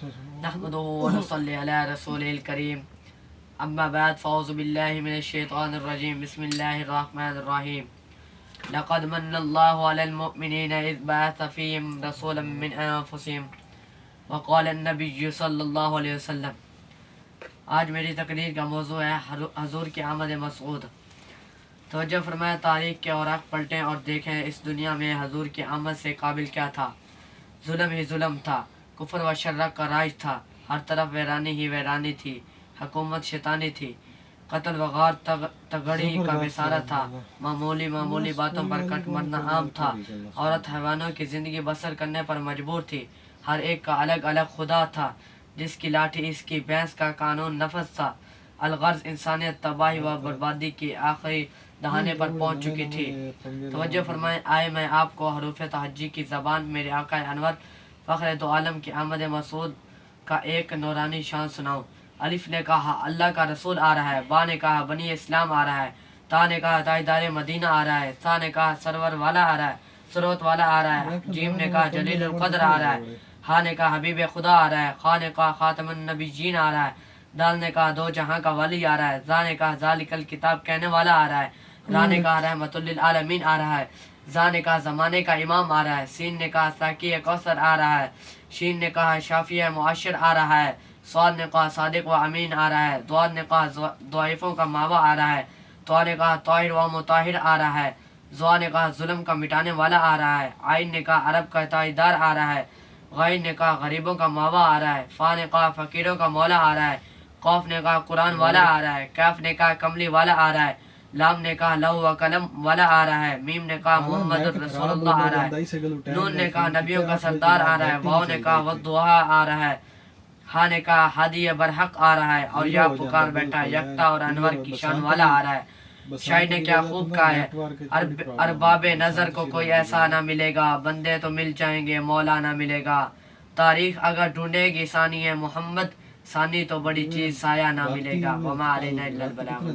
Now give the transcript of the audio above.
نحمده ونصلي على رسوله الكريم اما بعد فاعوذ بالله من الشيطان الرجيم بسم الله الرحمن الرحيم لقد من الله على المؤمنين إذ بعث فيهم رسولا من أنفسهم وقال النبي صلی اللہ علیہ وسلم۔ آج میری تقریر کا موضوع ہے حضور کی آمد مسعود۔ توجہ فرمائے، تاریخ کے اوراق پلٹیں اور دیکھیں اس دنیا میں حضور کی آمد سے قابل کیا تھا۔ ظلم ہی ظلم تھا، کفر و شرک کا راج تھا، ہر طرف ویرانی ہی ویرانی تھی، حکومت شیطانی تھی، قتل و غار تگڑی کا بسارہ تھا، معمولی باتوں پر کٹ مرنا عام تھا، عورت حیوانوں کی زندگی بسر کرنے پر مجبور تھی، ہر ایک کا الگ الگ خدا تھا، جس کی لاٹھی اس کی بھینس کا قانون نفذ تھا، الغرض انسانیت تباہی و بربادی کی آخری دہانے پر پہنچ چکی تھی۔ توجہ فرمائیں، آئے میں آپ کو حروف تہجی کی زبان میرے آقا انور فخر دو عالم کی آمد مسعود کا ایک نورانی شان سناؤں۔ الف نے کہا اللہ کا رسول آ رہا ہے، با نے کہا بنی اسلام آ رہا ہے، تا نے کہا تاجدار مدینہ آ رہا ہے، سا نے کہا سرور والا آ رہا ہے، سروت والا آ رہا ہے، جیم نے کہا جلیل القدر آ رہا ہے، ہا نے کہا حبیب خدا آ رہا ہے، خا نے کہا خاتم النبیین آ رہا ہے، دال نے کہا دو جہاں کا ولی آ رہا ہے، زا نے کہا ذالک الکتاب کہنے والا آ رہا ہے، را نے کہا رحمت للعالمین آ رہا ہے، زا نے کہا زمانے کا امام آ رہا ہے، سین نے کہا ساقی کوثر آ رہا ہے، شین نے کہا شافیہ معاشر آ رہا ہے، صاد نے کہا صادق و امین آ رہا ہے، دواد نے کہا ضعیفوں کا ماوا آ رہا ہے، تو نے کہا طاہر و مطاہر آ رہا ہے، زوا نے کہا ظلم کا مٹانے والا آ رہا ہے، عین نے کہا عرب کا تاجدار آ رہا ہے، غین نے کہا غریبوں کا ماوا آ رہا ہے، فا نے کہا فقیروں کا مولا آ رہا ہے، قوف نے کہا قرآن والا آ رہا ہے، کاف نے کہا کملی والا آ رہا ہے، لام نے کہا لوح و قلم والا آ رہا ہے، میم نے کہا محمد الرسول اللہ آ رہا ہے، نون نے کہا نبیوں کا سردار آ رہا ہے، واو نے کہا والضحیٰ آ رہا ہے، ہاں نے کہا ہادی برحق آ رہا ہے، اور یا پکار بیٹھا یکتا اور انور کی شان والا آ رہا ہے۔ شاعر نے کیا خوب کہا ہے، ارباب نظر کو کوئی ایسا نہ ملے گا، بندے تو مل جائیں گے مولا نہ ملے گا، تاریخ اگر ڈھونڈے گی ثانی محمد، ثانی تو بڑی چیز سایہ نہ ملے گا، وما علینا الا البلاغ۔